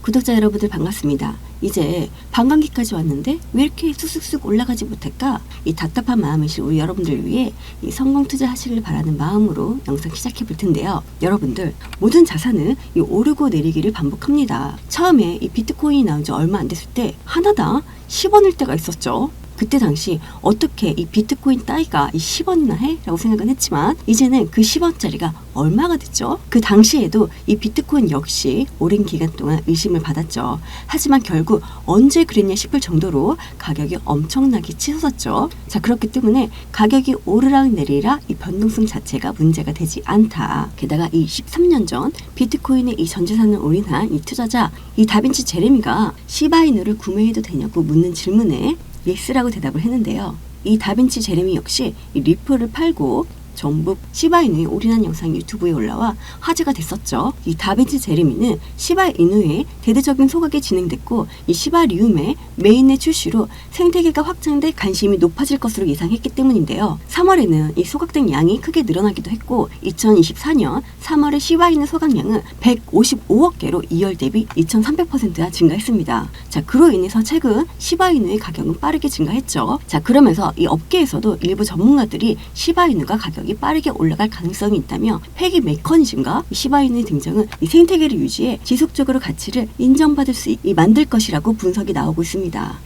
구독자 여러분들 반갑습니다. 이제 반감기까지 왔는데 왜 이렇게 쑥쑥쑥 올라가지 못할까? 이 답답한 마음이실 우리 여러분들 위해 이 성공 투자하시길 바라는 마음으로 영상 시작해 볼 텐데요. 여러분들 모든 자산은 이 오르고 내리기를 반복합니다. 처음에 이 비트코인이 나온 지 얼마 안 됐을 때 하나당 10원일 때가 있었죠. 그때 당시 어떻게 이 비트코인 따위가 이 10원이나 해? 라고 생각은 했지만 이제는 그 10원짜리가 얼마가 됐죠? 그 당시에도 이 비트코인 역시 오랜 기간 동안 의심을 받았죠. 하지만 결국 언제 그랬냐 싶을 정도로 가격이 엄청나게 치솟았죠. 자, 그렇기 때문에 가격이 오르락 내리락 이 변동성 자체가 문제가 되지 않다. 게다가 이 13년 전 비트코인의 이 전재산을 올인한 이 투자자 이 다빈치 제레미가 시바이누를 구매해도 되냐고 묻는 질문에 예스라고 대답을 했는데요. 이 다빈치 제레미 역시 이 리플을 팔고 전북 시바이누에 올인한 영상이 유튜브에 올라와 화제가 됐었죠. 이 다빈치 제레미는 시바이누에 대대적인 소각이 진행됐고 이 시바리움의 메인의 출시로 생태계가 확장돼 관심이 높아질 것으로 예상했기 때문인데요. 3월에는 이 소각된 양이 크게 늘어나기도 했고 2024년 3월의 시바이누 소각량은 155억 개로 2월 대비 2300%나 증가했습니다. 자, 그로 인해서 최근 시바이누의 가격은 빠르게 증가했죠. 자, 그러면서 이 업계에서도 일부 전문가들이 시바이누가 가격이 빠르게 올라갈 가능성이 있다며 폐기 메커니즘과 시바이누의 등장은 이 생태계를 유지해 지속적으로 가치를 인정받을 수 있게 만들 것이라고 분석이 나오고 있습니다.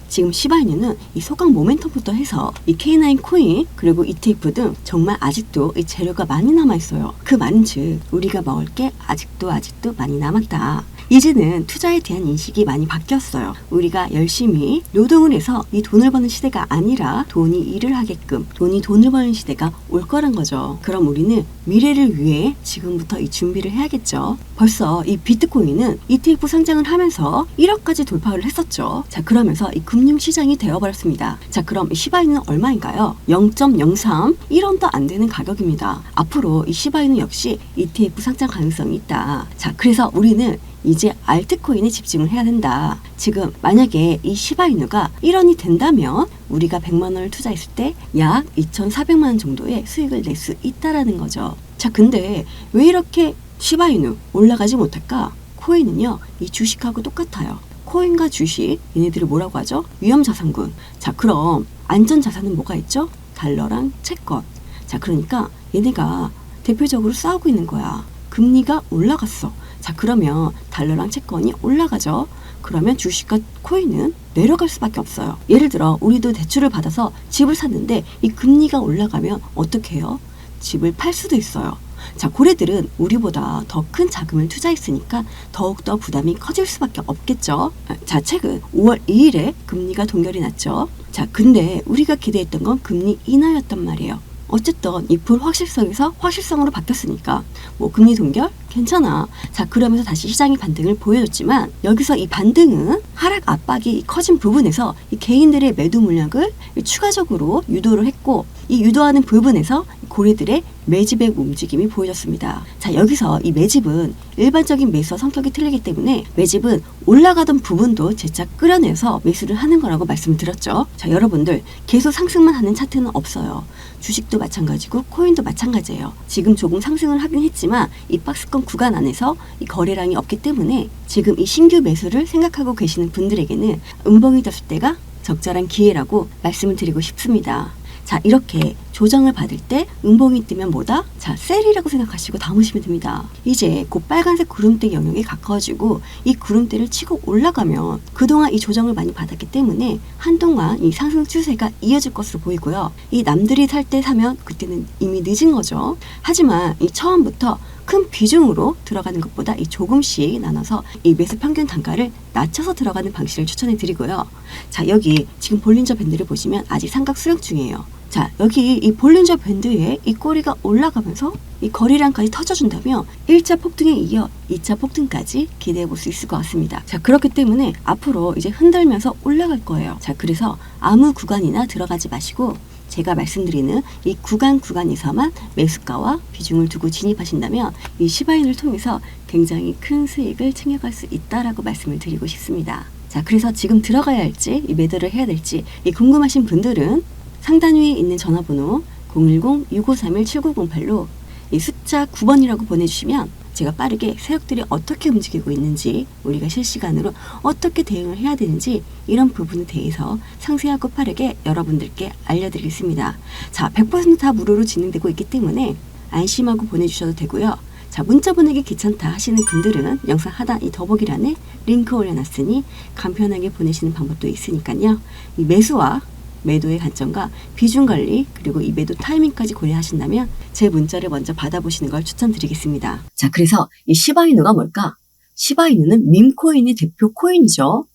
지금 시바이누는 이 소각 모멘텀부터 해서 이 K9 코인 그리고 ETF 등 정말 아직도 이 재료가 많이 남아 있어요. 그 말인즉 우리가 먹을 게 아직도 많이 남았다. 이제는 투자에 대한 인식이 많이 바뀌었어요. 우리가 열심히 노동을 해서 이 돈을 버는 시대가 아니라 돈이 일을 하게끔 돈이 돈을 버는 시대가 올 거란 거죠. 그럼 우리는 미래를 위해 지금부터 이 준비를 해야겠죠. 벌써 이 비트코인은 ETF 상장을 하면서 1억까지 돌파를 했었죠. 자, 그러면서 이 금융시장이 되어버렸습니다. 자, 그럼 이 시바이누는 얼마인가요? 0.03 1원도 안 되는 가격입니다. 앞으로 이 시바이누 역시 ETF 상장 가능성이 있다. 자, 그래서 우리는 이제 알트코인에 집중을 해야 된다. 지금 만약에 이 시바이누가 1원이 된다면 우리가 100만 원을 투자했을 때 약 2,400만 원 정도의 수익을 낼 수 있다라는 거죠. 자, 근데 왜 이렇게 시바이누 올라가지 못할까? 코인은요, 이 주식하고 똑같아요. 코인과 주식, 얘네들을 뭐라고 하죠? 위험자산군. 자, 그럼 안전자산은 뭐가 있죠? 달러랑 채권. 자, 그러니까 얘네가 대표적으로 싸우고 있는 거야. 금리가 올라갔어. 자, 그러면 달러랑 채권이 올라가죠. 그러면 주식과 코인은 내려갈 수밖에 없어요. 예를 들어 우리도 대출을 받아서 집을 샀는데 이 금리가 올라가면 어떻게 해요? 집을 팔 수도 있어요. 자, 고래들은 우리보다 더 큰 자금을 투자했으니까 더욱더 부담이 커질 수밖에 없겠죠. 자, 최근 5월 2일에 금리가 동결이 났죠. 자, 근데 우리가 기대했던 건 금리 인하였단 말이에요. 어쨌든 이 불확실성에서 확실성으로 바뀌었으니까 뭐 금리 동결? 괜찮아. 자, 그러면서 다시 시장이 반등을 보여줬지만 여기서 이 반등은 하락 압박이 커진 부분에서 이 개인들의 매도 물량을 추가적으로 유도를 했고 이 유도하는 부분에서 고래들의 매집의 움직임이 보여졌습니다. 자, 여기서 이 매집은 일반적인 매수와 성격이 틀리기 때문에 매집은 올라가던 부분도 재차 끌어내서 매수를 하는 거라고 말씀을 드렸죠. 자, 여러분들 계속 상승만 하는 차트는 없어요. 주식도 마찬가지고 코인도 마찬가지예요. 지금 조금 상승을 하긴 했지만 이 박스권 구간 안에서 이 거래량이 없기 때문에 지금 이 신규 매수를 생각하고 계시는 분들에게는 음봉이 떴을 때가 적절한 기회라고 말씀을 드리고 싶습니다. 자, 이렇게 조정을 받을 때 음봉이 뜨면 뭐다? 자, 셀이라고 생각하시고 담으시면 됩니다. 이제 곧 빨간색 구름대 영역에 가까워지고 이 구름대를 치고 올라가면 그동안 이 조정을 많이 받았기 때문에 한동안 이 상승 추세가 이어질 것으로 보이고요. 이 남들이 살 때 사면 그때는 이미 늦은 거죠. 하지만 이 처음부터 큰 비중으로 들어가는 것보다 이 조금씩 나눠서 이 매수 평균 단가를 낮춰서 들어가는 방식을 추천해 드리고요. 자, 여기 지금 볼린저 밴드를 보시면 아직 삼각 수렴 중이에요. 자, 여기 이 볼린저 밴드에 이 꼬리가 올라가면서 이 거래량까지 터져준다면 1차 폭등에 이어 2차 폭등까지 기대해 볼 수 있을 것 같습니다. 자, 그렇기 때문에 앞으로 이제 흔들면서 올라갈 거예요. 자, 그래서 아무 구간이나 들어가지 마시고 제가 말씀드리는 이 구간에서만 매수가와 비중을 두고 진입하신다면 이 시바이누를 통해서 굉장히 큰 수익을 챙겨갈 수 있다라고 말씀을 드리고 싶습니다. 자, 그래서 지금 들어가야 할지 이 매도를 해야 될지 이 궁금하신 분들은 상단 위에 있는 전화번호 010-6531-7908로 이 숫자 9번이라고 보내주시면 마켓지가 빠르게 세력들이 어떻게 움직이고 있는지, 우리가 실시간으로 어떻게 대응을 해야 되는지 이런 부분에 대해서 상세하고 빠르게 여러분들께 알려드리겠습니다. 자, 100% 무료로 진행되고 있기 때문에 안심하고 보내주셔도 되고요. 자, 문자 보내기 귀찮다 하시는 분들은 영상 하단 이 더보기란에 링크 올려놨으니 간편하게 보내시는 방법도 있으니까요. 이 매수와 매도의 관점과 비중 관리 그리고 이 매도 타이밍까지 고려하신다면 제 문자를 먼저 받아보시는 걸 추천드리겠습니다. 자, 그래서 이 시바이누가 뭘까? 시바이누는 밈코인의 대표 코인이죠.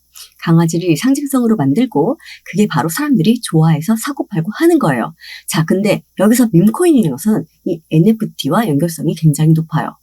강아지를 상징성으로 만들고 그게 바로 사람들이 좋아해서 사고 팔고 하는 거예요. 자, 근데 여기서 밈코인이라는 것은 이 NFT와 연결성이 굉장히 높아요.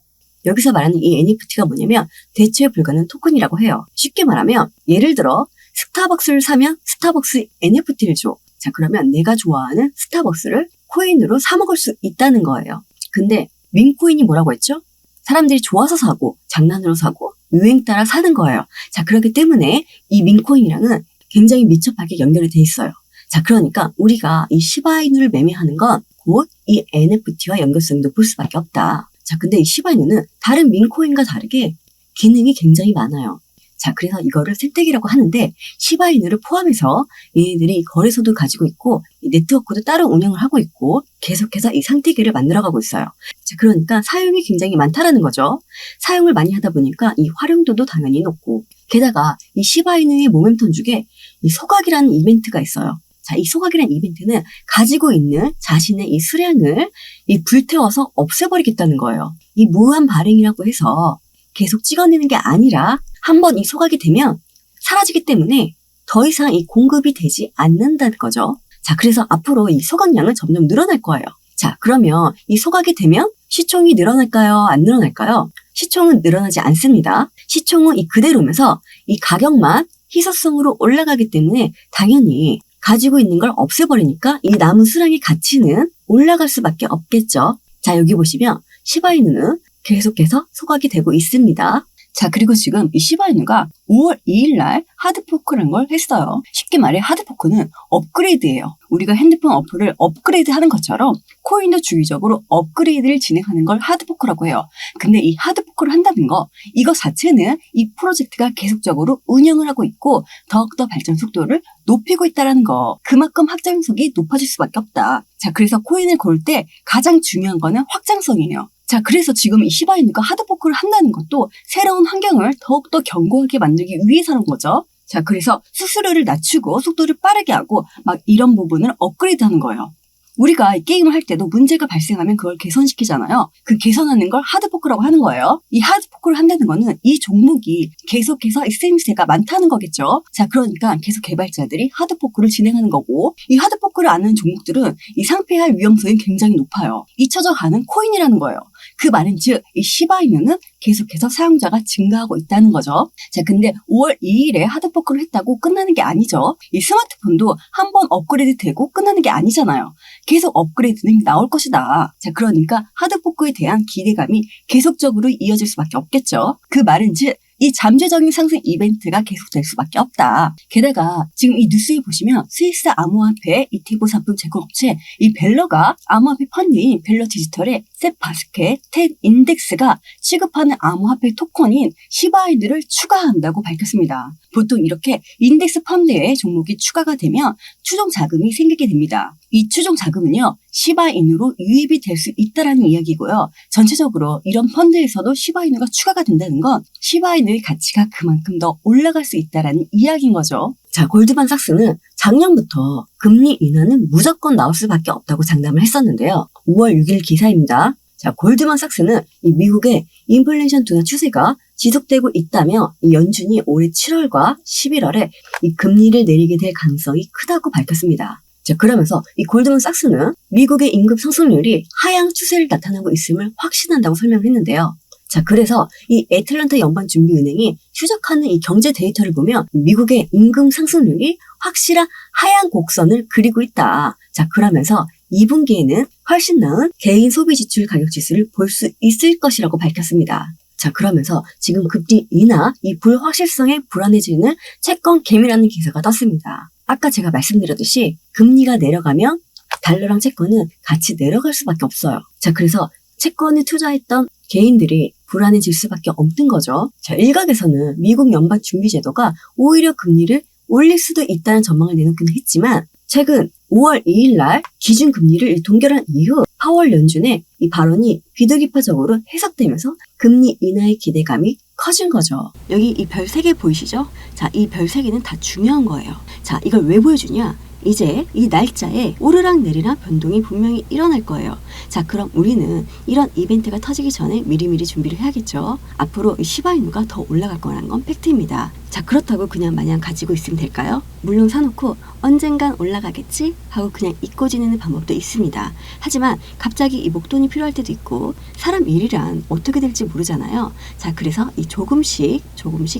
여기서 말하는 이 NFT가 뭐냐면 대체 불가능 토큰이라고 해요. 쉽게 말하면 예를 들어 스타벅스를 사면 스타벅스 NFT를 줘. 자, 그러면 내가 좋아하는 스타벅스를 코인으로 사 먹을 수 있다는 거예요. 근데 밈코인이 뭐라고 했죠? 사람들이 좋아서 사고 장난으로 사고 유행 따라 사는 거예요. 자, 그렇기 때문에 이 밈코인이랑은 굉장히 밀접하게 연결이 돼 있어요. 자, 그러니까 우리가 이 시바이누를 매매하는 건 곧 이 NFT와 연결성이 높을 수밖에 없다. 자, 근데 이 시바이누는 다른 밈코인과 다르게 기능이 굉장히 많아요. 자, 그래서 이거를 생태계라고 하는데 시바이누를 포함해서 얘네들이 거래소도 가지고 있고 이 네트워크도 따로 운영을 하고 있고 계속해서 이 생태계를 만들어가고 있어요. 자, 그러니까 사용이 굉장히 많다라는 거죠. 사용을 많이 하다 보니까 이 활용도도 당연히 높고 게다가 이 시바이누의 모멘텀 중에 이 소각이라는 이벤트가 있어요. 자, 이 소각이라는 이벤트는 가지고 있는 자신의 이 수량을 이 불태워서 없애버리겠다는 거예요. 이 무한 발행이라고 해서 계속 찍어내는 게 아니라 한번 이 소각이 되면 사라지기 때문에 더 이상 이 공급이 되지 않는다는 거죠. 자, 그래서 앞으로 이 소각량은 점점 늘어날 거예요. 자, 그러면 이 소각이 되면 시총이 늘어날까요? 안 늘어날까요? 시총은 늘어나지 않습니다. 시총은 이 그대로면서 이 가격만 희소성으로 올라가기 때문에 당연히 가지고 있는 걸 없애버리니까 이 남은 수량의 가치는 올라갈 수밖에 없겠죠. 자, 여기 보시면 시바이누는 계속해서 소각이 되고 있습니다. 자, 그리고 지금 이 시바이누가 5월 2일 날 하드포크라는 걸 했어요. 쉽게 말해 하드포크는 업그레이드예요. 우리가 핸드폰 어플을 업그레이드 하는 것처럼 코인도 주기적으로 업그레이드를 진행하는 걸 하드포크라고 해요. 근데 이 하드포크를 한다는 거, 이거 자체는 이 프로젝트가 계속적으로 운영을 하고 있고 더욱더 발전 속도를 높이고 있다는 거. 그만큼 확장성이 높아질 수밖에 없다. 자, 그래서 코인을 고를 때 가장 중요한 거는 확장성이에요. 자, 그래서 지금 이 시바이누가 하드포크를 한다는 것도 새로운 환경을 더욱더 견고하게 만들기 위해서는 거죠. 자, 그래서 수수료를 낮추고 속도를 빠르게 하고 막 이런 부분을 업그레이드 하는 거예요. 우리가 이 게임을 할 때도 문제가 발생하면 그걸 개선시키잖아요. 그 개선하는 걸 하드포크라고 하는 거예요. 이 하드포크를 한다는 거는 이 종목이 계속해서 쓰임새가 많다는 거겠죠. 자, 그러니까 계속 개발자들이 하드포크를 진행하는 거고 이 하드포크를 아는 종목들은 이 상폐할 위험성이 굉장히 높아요. 잊혀져가는 코인이라는 거예요. 그 말은 즉 이 시바이누는 계속해서 사용자가 증가하고 있다는 거죠. 자, 근데 5월 2일에 하드포크를 했다고 끝나는 게 아니죠. 이 스마트폰도 한번 업그레이드 되고 끝나는 게 아니잖아요. 계속 업그레이드는 나올 것이다. 자, 그러니까 하드포크에 대한 기대감이 계속적으로 이어질 수밖에 없겠죠. 그 말은 즉 이 잠재적인 상승 이벤트가 계속될 수밖에 없다. 게다가 지금 이 뉴스에 보시면 스위스 암호화폐 ETF 상품 제공업체 이 벨러가 암호화폐 펀드인 벨러 디지털의 셋 바스켓 10 인덱스가 취급하는 암호화폐 토큰인 시바이누를 추가한다고 밝혔습니다. 보통 이렇게 인덱스 펀드에 종목이 추가가 되면 추종 자금이 생기게 됩니다. 이 추종 자금은요, 시바이누로 유입이 될 수 있다라는 이야기고요. 전체적으로 이런 펀드에서도 시바이누가 추가가 된다는 건 시바이누의 가치가 그만큼 더 올라갈 수 있다라는 이야기인 거죠. 자, 골드만삭스는 작년부터 금리 인하는 무조건 나올 수밖에 없다고 장담을 했었는데요. 5월 6일 기사입니다. 자, 골드만삭스는 이 미국의 인플레이션 둔화 추세가 지속되고 있다며 이 연준이 올해 7월과 11월에 이 금리를 내리게 될 가능성이 크다고 밝혔습니다. 자, 그러면서 이 골드만삭스는 미국의 임금 상승률이 하향 추세를 나타나고 있음을 확신한다고 설명을 했는데요. 자, 그래서 이 애틀랜타 연방준비은행이 추적하는 이 경제 데이터를 보면 미국의 임금 상승률이 확실한 하향 곡선을 그리고 있다. 자, 그러면서 2분기에는 훨씬 나은 개인 소비 지출 가격 지수를 볼 수 있을 것이라고 밝혔습니다. 자, 그러면서 지금 금리 인하 이 불확실성에 불안해지는 채권 개미라는 기사가 떴습니다. 아까 제가 말씀드렸듯이 금리가 내려가면 달러랑 채권은 같이 내려갈 수밖에 없어요. 자, 그래서 채권에 투자했던 개인들이 불안해질 수밖에 없는 거죠. 자, 일각에서는 미국 연방준비제도가 오히려 금리를 올릴 수도 있다는 전망을 내놓기는 했지만 최근 5월 2일 날 기준금리를 동결한 이후 파월 연준의 이 발언이 비둘기파적으로 해석되면서 금리 인하의 기대감이 커진 거죠. 여기 이 별 3개 보이시죠? 자, 이 별 3개는 다 중요한 거예요. 자, 이걸 왜 보여주냐? 이제 이 날짜에 오르락내리락 변동이 분명히 일어날 거예요. 자, 그럼 우리는 이런 이벤트가 터지기 전에 미리미리 준비를 해야겠죠. 앞으로 이 시바이누가 더 올라갈 거라는 건 팩트입니다. 자, 그렇다고 그냥 마냥 가지고 있으면 될까요? 물론 사놓고 언젠간 올라가겠지 하고 그냥 잊고 지내는 방법도 있습니다. 하지만 갑자기 이 목돈이 필요할 때도 있고 사람 일이란 어떻게 될지 모르잖아요. 자, 그래서 이 조금씩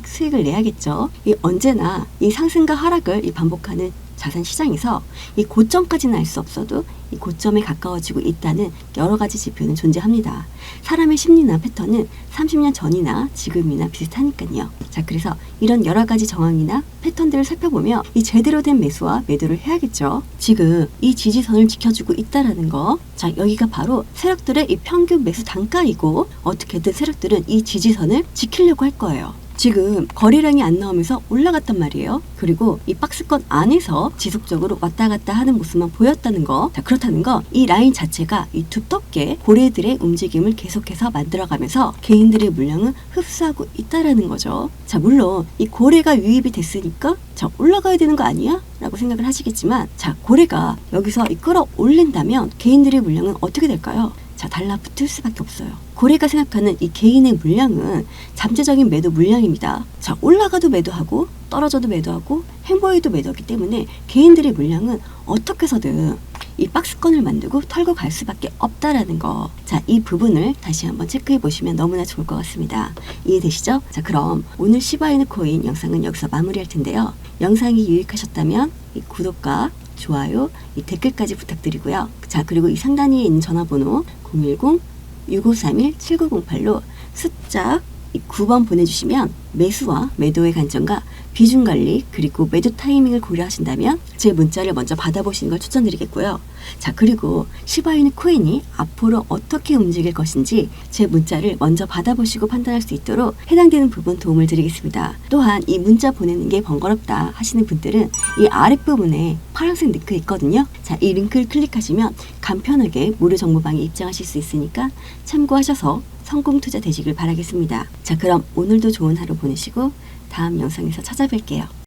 수익을 내야겠죠. 이 언제나 이 상승과 하락을 이 반복하는 자산 시장에서 이 고점까지는 알 수 없어도 이 고점에 가까워지고 있다는 여러 가지 지표는 존재합니다. 사람의 심리나 패턴은 30년 전이나 지금이나 비슷하니까요. 자, 그래서 이런 여러 가지 정황이나 패턴들을 살펴보며 이 제대로 된 매수와 매도를 해야겠죠. 지금 이 지지선을 지켜주고 있다라는 거. 자, 여기가 바로 세력들의 이 평균 매수 단가이고 어떻게든 세력들은 이 지지선을 지키려고 할 거예요. 지금 거래량이 안 나오면서 올라갔단 말이에요. 그리고 이 박스권 안에서 지속적으로 왔다 갔다 하는 모습만 보였다는 거. 자, 그렇다는 거 이 라인 자체가 이 두텁게 고래들의 움직임을 계속해서 만들어가면서 개인들의 물량을 흡수하고 있다라는 거죠. 자, 물론 이 고래가 유입이 됐으니까 자, 올라가야 되는 거 아니야? 라고 생각을 하시겠지만 자, 고래가 여기서 이 끌어올린다면 개인들의 물량은 어떻게 될까요? 자, 달라붙을 수밖에 없어요. 고래가 생각하는 이 개인의 물량은 잠재적인 매도 물량입니다. 자, 올라가도 매도하고 떨어져도 매도하고 행보에도 매도하기 때문에 개인들의 물량은 어떻게 해서든 이 박스권을 만들고 털고 갈 수밖에 없다라는 거. 자, 이 부분을 다시 한번 체크해 보시면 너무나 좋을 것 같습니다. 이해되시죠? 자, 그럼 오늘 시바이누 코인 영상은 여기서 마무리할 텐데요. 영상이 유익하셨다면 이 구독과 좋아요, 이 댓글까지 부탁드리고요. 자, 그리고 이 상단에 있는 전화번호 010-6531-7908로 숫자 9번 보내주시면 매수와 매도의 관점과 비중 관리 그리고 매도 타이밍을 고려하신다면 제 문자를 먼저 받아보시는 걸 추천드리겠고요. 자, 그리고 시바이누 코인이 앞으로 어떻게 움직일 것인지 제 문자를 먼저 받아보시고 판단할 수 있도록 해당되는 부분 도움을 드리겠습니다. 또한 이 문자 보내는 게 번거롭다 하시는 분들은 이 아랫부분에 파란색 링크 있거든요. 자, 이 링크를 클릭하시면 간편하게 무료 정보방에 입장하실 수 있으니까 참고하셔서 성공 투자 되시길 바라겠습니다. 자, 그럼 오늘도 좋은 하루 보내시고 다음 영상에서 찾아뵐게요.